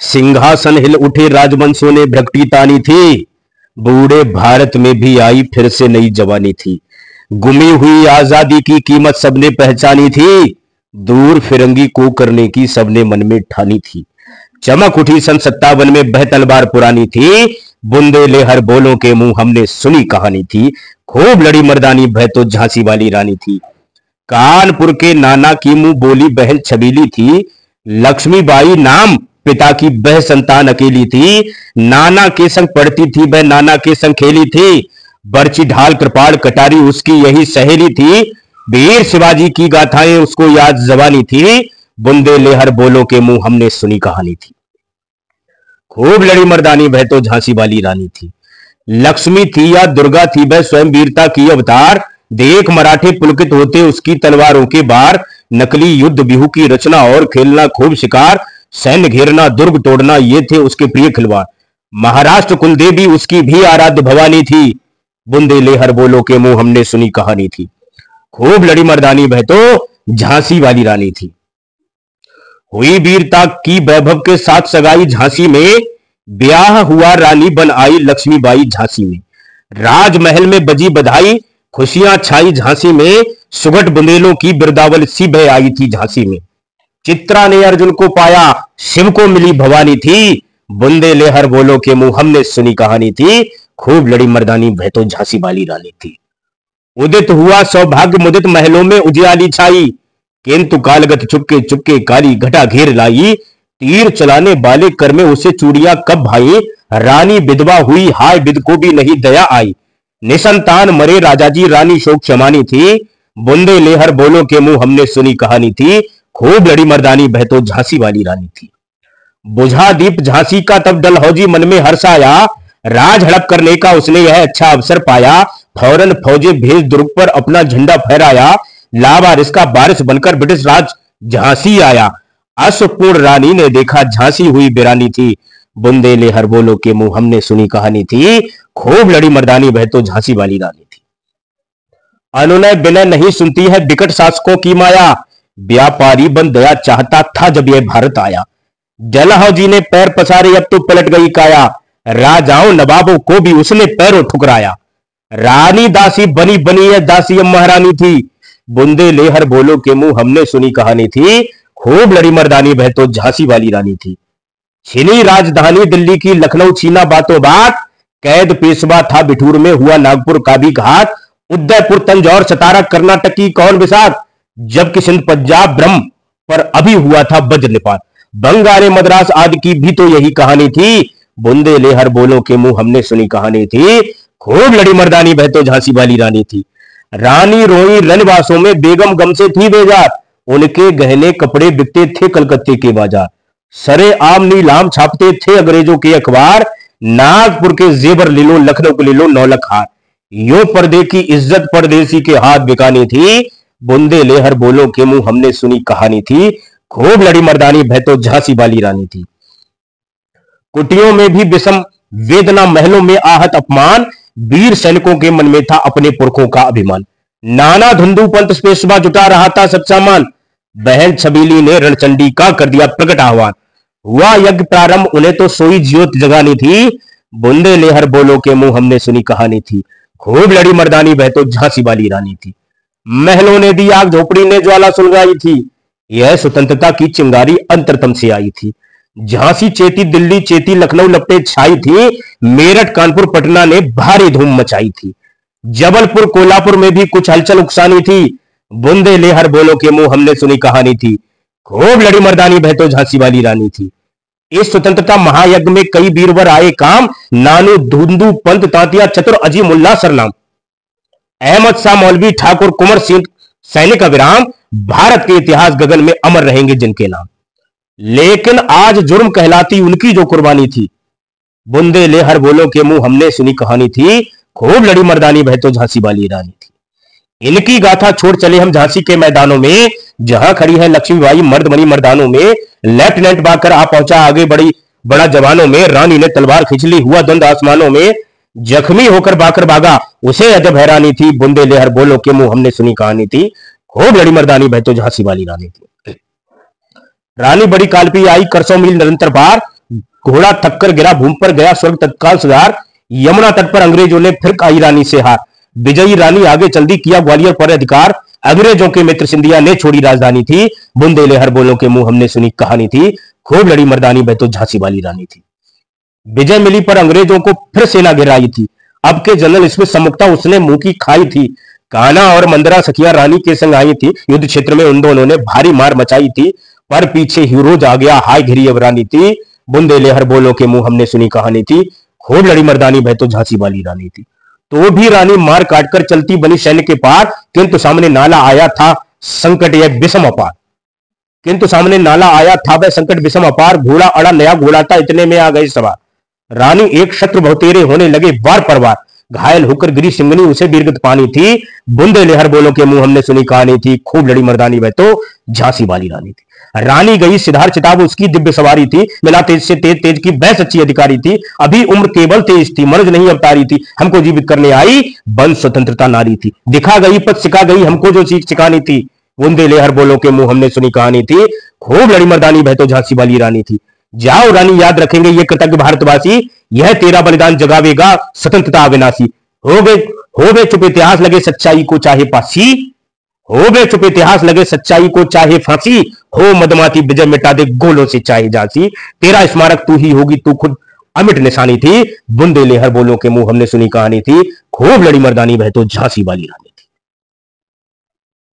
सिंहासन हिल उठे राजवंशों ने भ्रकटी तानी थी। बूढ़े भारत में भी आई फिर से नई जवानी थी। गुमी हुई आजादी की कीमत सबने पहचानी थी। दूर फिरंगी को करने की सबने मन में ठानी थी। चमक उठी सन 57 में बह तलवार पुरानी थी। बुंदेलहर बोलों के मुंह हमने सुनी कहानी थी। खूब लड़ी मर्दानी भय तो झांसी वाली रानी थी। कानपुर के नाना की मुंह बोली बहन छबीली थी। लक्ष्मीबाई नाम पिता की बह संतान अकेली थी। नाना के संग पढ़ती थी वह, नाना के संग खेली थी। बर्ची ढाल कृपाण कटारी उसकी यही सहेली थी। वीर शिवाजी की गाथाएं उसको याद जबानी थी। बुंदेलहर बोलों के मुंह हमने सुनी कहानी थी। खूब लड़ी मर्दानी वह तो झांसी वाली रानी थी। लक्ष्मी थी या दुर्गा थी वह स्वयं वीरता की अवतार। देख मराठे पुलकित होते उसकी तलवारों के बार। नकली युद्ध बिहू की रचना और खेलना खूब शिकार। सैन्य घेरना दुर्ग तोड़ना ये थे उसके प्रिय खिलवाड़। महाराष्ट्र कुलदेवी उसकी भी आराध्य भवानी थी। बुंदेलहर बोलों के मुंह हमने सुनी कहानी थी। खूब लड़ी मर्दानी वह तो झांसी वाली रानी थी। हुई वीरता की वैभव के साथ सगाई झांसी में। ब्याह हुआ रानी बन आई लक्ष्मीबाई झांसी में। राजमहल में बजी बधाई खुशियां छाई झांसी में। सुगट बुंदेलों की बिरदावल सी बह आई थी झांसी में। चित्रा ने अर्जुन को पाया शिव को मिली भवानी थी। बुंदेलहर बोलों के मुंह हमने सुनी कहानी थी। खूब लड़ी मर्दानी वह तो झांसी वाली रानी थी। उदित हुआ सौभाग्य मुदित महलों में उजियाली छाई। किंतु कालगत चुपके चुपके काली घटा घेर लाई। तीर चलाने वाले कर में उसे चूड़ियां कब भाई। रानी विधवा हुई हाय विध को भी नहीं दया आई। निसंतान मरे राजाजी रानी शोक क्षमानी थी। बुंदेलहर बोलों के मुंह हमने सुनी कहानी थी। खूब लड़ी मर्दानी वह तो झांसी वाली रानी थी। बुझा दीप झांसी का तब डलहौजी मन में हर्ष आया। राज हड़प करने का उसने यह अच्छा अवसर पाया। फौरन फौजे भेज दुर्ग पर अपना झंडा फहराया। लावारिस का बारिश बनकर ब्रिटिश राज झांसी आया। अश्वपूर्ण रानी ने देखा झांसी हुई बिरानी थी। बुंदेलहर बोलों के मुंह हमने सुनी कहानी थी। खूब लड़ी मर्दानी वह तो झांसी वाली रानी थी। अनुनय विनय नहीं सुनती है विकट शासकों की माया। व्यापारी बन दया चाहता था जब यह भारत आया। डलहौजी ने पैर पसारे अब तो पलट गई काया। राजाओं नवाबों को भी उसने पैरों ठुकराया। रानी दासी बनी बनी है दासी अब महारानी थी। बुंदेलहर बोलों के मुंह हमने सुनी कहानी थी। खूब लड़ी मर्दानी वह तो झांसी वाली रानी थी। छीनी राजधानी दिल्ली की लखनऊ छीना बातों बात। कैद पेशवा था बिठूर में हुआ नागपुर का भी घात। उदयपुर तंजौर सतारा कर्नाटक की कौन विसात। जबकि सिंध पंजाब ब्रह्म पर अभी हुआ था वज्र निपात। बंगाल मद्रास आदि की भी तो यही कहानी थी। बुंदेलहर बोलों के मुंह हमने सुनी कहानी थी। खूब लड़ी मर्दानी वह तो झांसी वाली रानी थी। रानी रोई रनवासों में बेगम गम से थी बेजार। उनके गहने कपड़े बिकते थे कलकत्ते के बाजार। सरे आम नीलाम छापते थे अंग्रेजों के अखबार। नागपुर के जेवर ले लो लखनऊ के ले लो 9 लाख हार। यो पर्दे की इज्जत परदेसी के हाथ बिकानी थी। बुंदेलहर बोलों के मुंह हमने सुनी कहानी थी। खूब लड़ी मर्दानी वह तो झांसी वाली रानी थी। कुटियों में भी विषम वेदना महलों में आहत अपमान। वीर सैनिकों के मन में था अपने पुरखों का अभिमान। नाना धुंधु पंत पेशवा जुटा रहा था सब सामान। बहन छबीली ने रणचंडी का कर दिया प्रकट आह्वान। हुआ यज्ञ प्रारंभ उन्हें तो सोई ज्योत जगानी थी। बुंदेलहर बोलों के मुंह हमने सुनी कहानी थी। खूब लड़ी मर्दानी वह तो झांसी वाली रानी थी। महलों ने दी आग झोपड़ी ने ज्वाला सुलगाई थी। यह स्वतंत्रता की चिंगारी अंतरतम से आई थी। झांसी चेती दिल्ली चेती लखनऊ लपटे छाई थी। मेरठ कानपुर पटना ने भारी धूम मचाई थी। जबलपुर कोल्हापुर में भी कुछ हलचल उकसानी थी। बुंदेलहर बोलों के मुंह हमने सुनी कहानी थी। खूब लड़ी मर्दानी वह तो झांसी वाली रानी थी। इस स्वतंत्रता महायज्ञ में कई वीरवर आए काम। नानू धुंधु पंत तांतिया चतुर अजीमुल्ला सरनाम। अहमद शाह मौलवी ठाकुर कुंवर सिंह सैनिक अविराम। भारत के इतिहास गगन में अमर रहेंगे जिनके नाम। लेकिन आज जुर्म कहलाती उनकी जो कुर्बानी थी। बुंदेलहर बोलों के मुंह हमने सुनी कहानी थी। खूब लड़ी मर्दानी वह तो झांसी वाली रानी थी। इनकी गाथा छोड़ चले हम झांसी के मैदानों में। जहां खड़ी है लक्ष्मीबाई मर्द मनी मर्दानों में। लेफ्टिनेंट बाकर आ पहुंचा आगे बड़ा जवानों में। रानी ने तलवार खींच ली हुआ द्वंद आसमानों में। जख्मी होकर बाकर भागा उसे अजब हैरानी थी। बुंदेलहर बोलों के मुंह हमने सुनी कहानी थी। खूब लड़ी मर्दानी वह तो झांसी वाली रानी थी। रानी बड़ी कालपी आई करसों मील निरंतर पार। घोड़ा थक कर गिरा भूमि पर, गया स्वर्ग तत्काल सुधार। यमुना तट पर अंग्रेजों ने फिर खाई रानी से हार। विजयी रानी आगे चल दी, किया ग्वालियर पर अधिकार। अंग्रेजों के मित्र सिंधिया ने छोड़ी राजधानी थी। बुंदेले हर बोलों के मुंह हमने सुनी कहानी थी। खूब लड़ी मर्दानी वह तो झांसी वाली रानी थी। विजय मिली पर अंग्रेजों को फिर सेना गिराई थी। अब के जनरल इसमें सम्मुखता उसने मुंह की खाई थी। कान्हा और मंदरा सखिया रानी के संग आई थी। युद्ध क्षेत्र में उन दोनों ने भारी मार मचाई थी, पर पीछे हीरोज आ गया, हाय घिरी अब रानी थी। बुंदेले हर बोलों के मुंह हमने सुनी कहानी थी। खूब लड़ी मर्दानी वह तो झांसी वाली रानी थी। तो भी रानी मार काटकर चलती बनी सैन्य के पार, किंतु सामने नाला आया था संकट यह विषम अपार। किंतु सामने नाला आया था वह संकट विषम अपार। घोड़ा अड़ा नया घोड़ा था, इतने में आ गए सवार। रानी एक शत्रु बहुतेरे होने लगे वार पर वार। घायल होकर गिरी सिंगनी उसे वीरगत पानी थी। बुंदेले हर बोलों के मुंह हमने सुनी कहानी थी। खूब लड़ी मर्दानी वह तो झांसी वाली रानी थी। रानी गई सिधार चिताब उसकी दिव्य सवारी थी। मिला तेज से तेज, तेज की वह सच्ची अधिकारी थी। अभी उम्र केवल तेज थी, मनुज नहीं अवतारी थी। हमको जीवित करने आई बन स्वतंत्रता नारी थी। दिखा गई पद सिखा गई हमको जो सीख सिखानी थी। बुंदेले हर बोलों के मुंह हमने सुनी कहानी थी। खूब लड़ी मर्दानी वह तो झांसी वाली रानी थी। जाओ रानी याद रखेंगे ये कृतज्ञ भारतवासी, यह तेरा बलिदान जगावेगा स्वतंत्रता अविनाशी। हो गए चुप इतिहास लगे सच्चाई को चाहे फांसी। हो गए चुप इतिहास लगे सच्चाई को चाहे फांसी। हो मदमाती विजय मिटा दे गोलों से चाहे झांसी। तेरा स्मारक तू ही होगी, तू खुद अमिट निशानी थी। बुंदेले हर बोलों के मुंह हमने सुनी कहानी थी। खूब लड़ी मर्दानी वह तो झांसी वाली रानी।